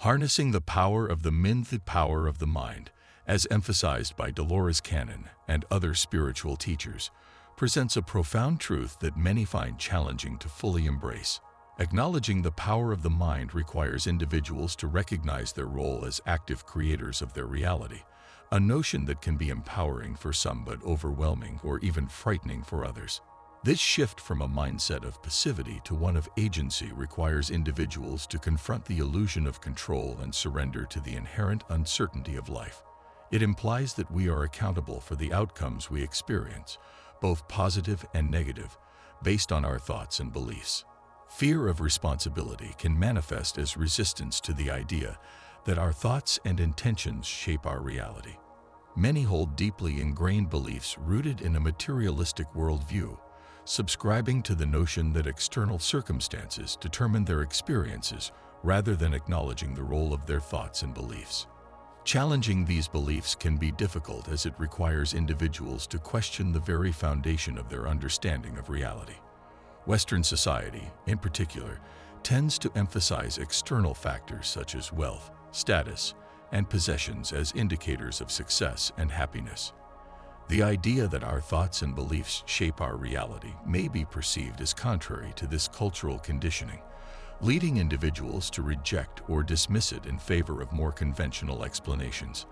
Harnessing the power of the power of the mind, as emphasized by Dolores Cannon and other spiritual teachers, presents a profound truth that many find challenging to fully embrace. Acknowledging the power of the mind requires individuals to recognize their role as active creators of their reality, a notion that can be empowering for some but overwhelming or even frightening for others. This shift from a mindset of passivity to one of agency requires individuals to confront the illusion of control and surrender to the inherent uncertainty of life. It implies that we are accountable for the outcomes we experience, both positive and negative, based on our thoughts and beliefs. Fear of responsibility can manifest as resistance to the idea that our thoughts and intentions shape our reality. Many hold deeply ingrained beliefs rooted in a materialistic worldview, subscribing to the notion that external circumstances determine their experiences rather than acknowledging the role of their thoughts and beliefs. Challenging these beliefs can be difficult as it requires individuals to question the very foundation of their understanding of reality. Western society, in particular, tends to emphasize external factors such as wealth, status, and possessions as indicators of success and happiness. The idea that our thoughts and beliefs shape our reality may be perceived as contrary to this cultural conditioning, leading individuals to reject or dismiss it in favor of more conventional explanations.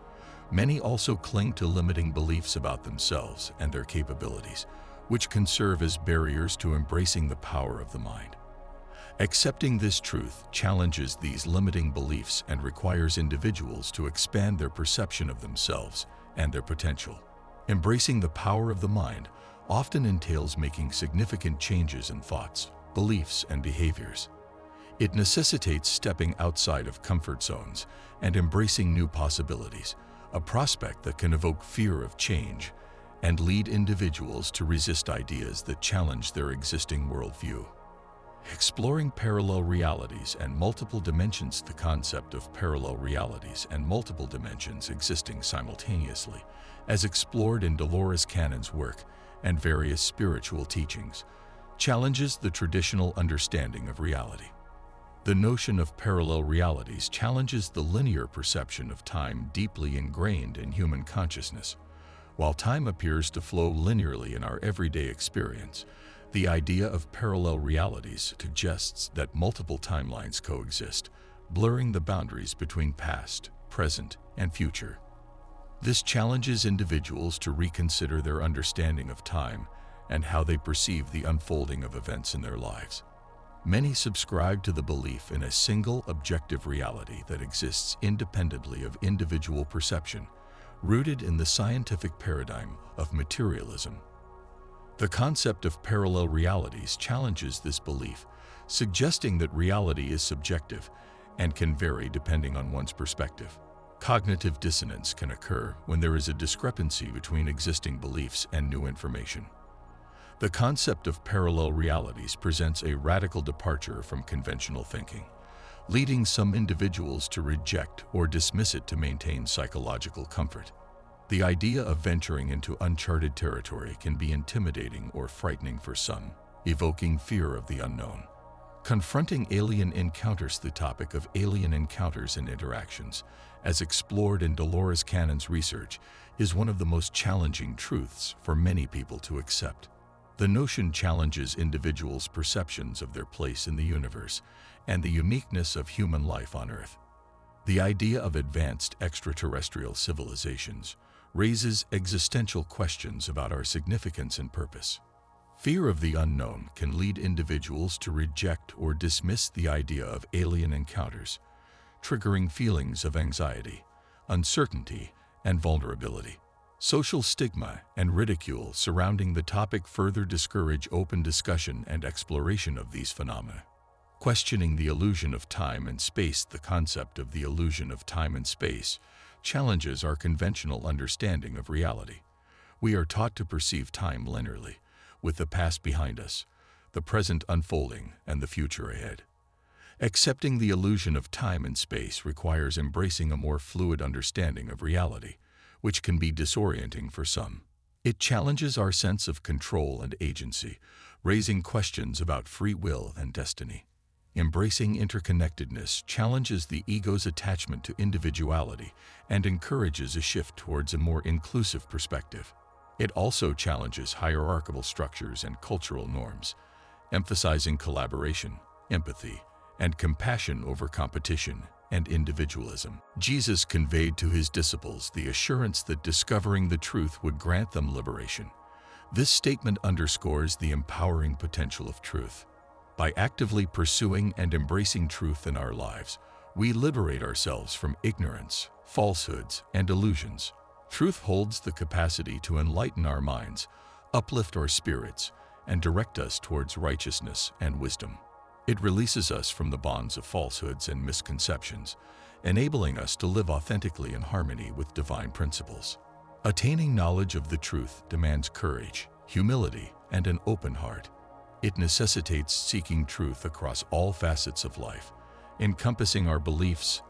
Many also cling to limiting beliefs about themselves and their capabilities, which can serve as barriers to embracing the power of the mind. Accepting this truth challenges these limiting beliefs and requires individuals to expand their perception of themselves and their potential. Embracing the power of the mind often entails making significant changes in thoughts, beliefs, and behaviors. It necessitates stepping outside of comfort zones and embracing new possibilities, a prospect that can evoke fear of change and lead individuals to resist ideas that challenge their existing worldview. Exploring parallel realities and multiple dimensions. The concept of parallel realities and multiple dimensions existing simultaneously, as explored in Dolores Cannon's work and various spiritual teachings, challenges the traditional understanding of reality. The notion of parallel realities challenges the linear perception of time deeply ingrained in human consciousness. While time appears to flow linearly in our everyday experience, the idea of parallel realities suggests that multiple timelines coexist, blurring the boundaries between past, present, and future. This challenges individuals to reconsider their understanding of time and how they perceive the unfolding of events in their lives. Many subscribe to the belief in a single objective reality that exists independently of individual perception, rooted in the scientific paradigm of materialism. The concept of parallel realities challenges this belief, suggesting that reality is subjective and can vary depending on one's perspective. Cognitive dissonance can occur when there is a discrepancy between existing beliefs and new information. The concept of parallel realities presents a radical departure from conventional thinking, leading some individuals to reject or dismiss it to maintain psychological comfort. The idea of venturing into uncharted territory can be intimidating or frightening for some, evoking fear of the unknown. Confronting alien encounters. The topic of alien encounters and interactions, as explored in Dolores Cannon's research, is one of the most challenging truths for many people to accept. The notion challenges individuals' perceptions of their place in the universe and the uniqueness of human life on Earth. The idea of advanced extraterrestrial civilizations raises existential questions about our significance and purpose. Fear of the unknown can lead individuals to reject or dismiss the idea of alien encounters, triggering feelings of anxiety, uncertainty, and vulnerability. Social stigma and ridicule surrounding the topic further discourage open discussion and exploration of these phenomena. Questioning the illusion of time and space. The concept of the illusion of time and space challenges our conventional understanding of reality. We are taught to perceive time linearly, with the past behind us, the present unfolding, and the future ahead. Accepting the illusion of time and space requires embracing a more fluid understanding of reality, which can be disorienting for some. It challenges our sense of control and agency, raising questions about free will and destiny. Embracing interconnectedness challenges the ego's attachment to individuality and encourages a shift towards a more inclusive perspective. It also challenges hierarchical structures and cultural norms, emphasizing collaboration, empathy, and compassion over competition and individualism. Jesus conveyed to his disciples the assurance that discovering the truth would grant them liberation. This statement underscores the empowering potential of truth. By actively pursuing and embracing truth in our lives, we liberate ourselves from ignorance, falsehoods, and illusions. Truth holds the capacity to enlighten our minds, uplift our spirits, and direct us towards righteousness and wisdom. It releases us from the bonds of falsehoods and misconceptions, enabling us to live authentically in harmony with divine principles. Attaining knowledge of the truth demands courage, humility, and an open heart. It necessitates seeking truth across all facets of life, encompassing our beliefs,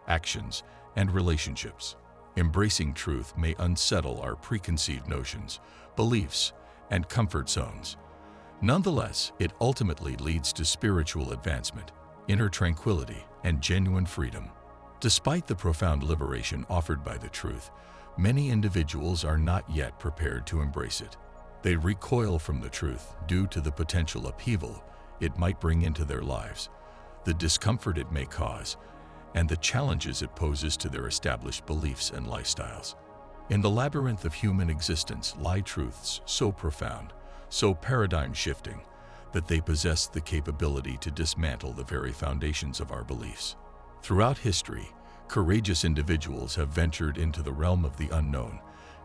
actions, and relationships. Embracing truth may unsettle our preconceived notions, beliefs, and comfort zones. Nonetheless, it ultimately leads to spiritual advancement, inner tranquility, and genuine freedom. Despite the profound liberation offered by the truth, many individuals are not yet prepared to embrace it. They recoil from the truth due to the potential upheaval it might bring into their lives, the discomfort it may cause, and the challenges it poses to their established beliefs and lifestyles. In the labyrinth of human existence lie truths so profound, so paradigm-shifting, that they possess the capability to dismantle the very foundations of our beliefs. Throughout history, courageous individuals have ventured into the realm of the unknown,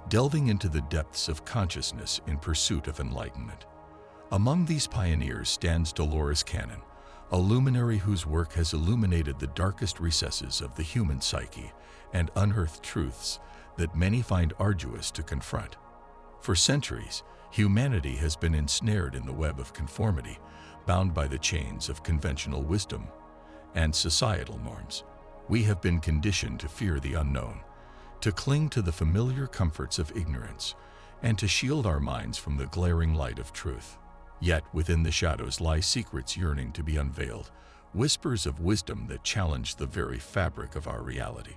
delving into the depths of consciousness in pursuit of enlightenment. Among these pioneers stands Dolores Cannon, a luminary whose work has illuminated the darkest recesses of the human psyche and unearthed truths that many find arduous to confront. For centuries, humanity has been ensnared in the web of conformity, bound by the chains of conventional wisdom and societal norms. We have been conditioned to fear the unknown, to cling to the familiar comforts of ignorance, and to shield our minds from the glaring light of truth. Yet within the shadows lie secrets yearning to be unveiled, whispers of wisdom that challenge the very fabric of our reality.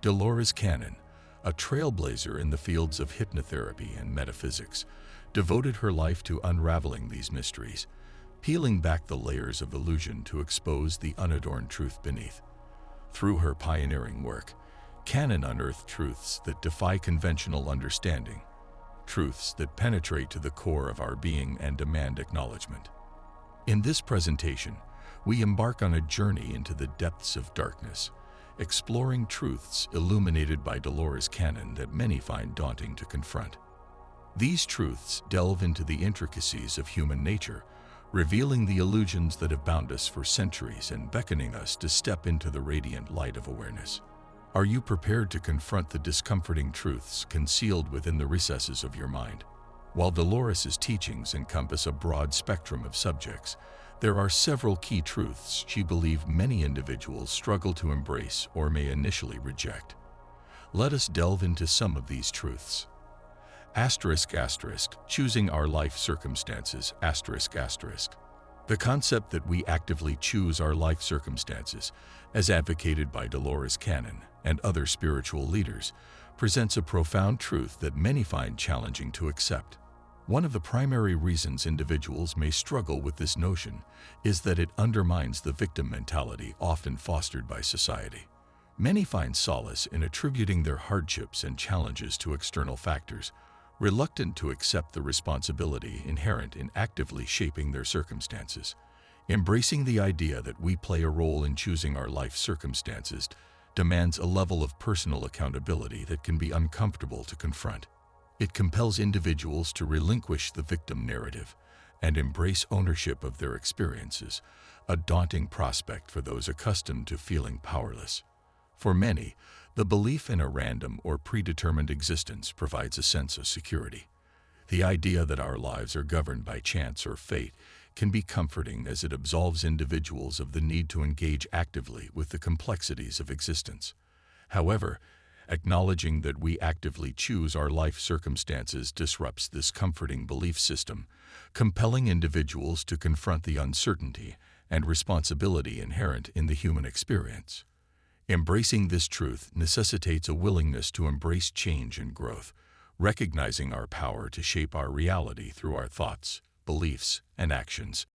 Dolores Cannon, a trailblazer in the fields of hypnotherapy and metaphysics, devoted her life to unraveling these mysteries, peeling back the layers of illusion to expose the unadorned truth beneath. Through her pioneering work, Cannon unearthed truths that defy conventional understanding, truths that penetrate to the core of our being and demand acknowledgement. In this presentation, we embark on a journey into the depths of darkness, exploring truths illuminated by Dolores Cannon that many find daunting to confront. These truths delve into the intricacies of human nature, revealing the illusions that have bound us for centuries and beckoning us to step into the radiant light of awareness. Are you prepared to confront the discomforting truths concealed within the recesses of your mind? While Dolores's teachings encompass a broad spectrum of subjects, there are several key truths she believed many individuals struggle to embrace or may initially reject. Let us delve into some of these truths. Choosing our life circumstances. The concept that we actively choose our life circumstances, as advocated by Dolores Cannon and other spiritual leaders, presents a profound truth that many find challenging to accept. One of the primary reasons individuals may struggle with this notion is that it undermines the victim mentality often fostered by society. Many find solace in attributing their hardships and challenges to external factors, reluctant to accept the responsibility inherent in actively shaping their circumstances. Embracing the idea that we play a role in choosing our life circumstances demands a level of personal accountability that can be uncomfortable to confront. It compels individuals to relinquish the victim narrative and embrace ownership of their experiences, a daunting prospect for those accustomed to feeling powerless. For many, the belief in a random or predetermined existence provides a sense of security. The idea that our lives are governed by chance or fate can be comforting as it absolves individuals of the need to engage actively with the complexities of existence. However, acknowledging that we actively choose our life circumstances disrupts this comforting belief system, compelling individuals to confront the uncertainty and responsibility inherent in the human experience. Embracing this truth necessitates a willingness to embrace change and growth, recognizing our power to shape our reality through our thoughts, beliefs, and actions.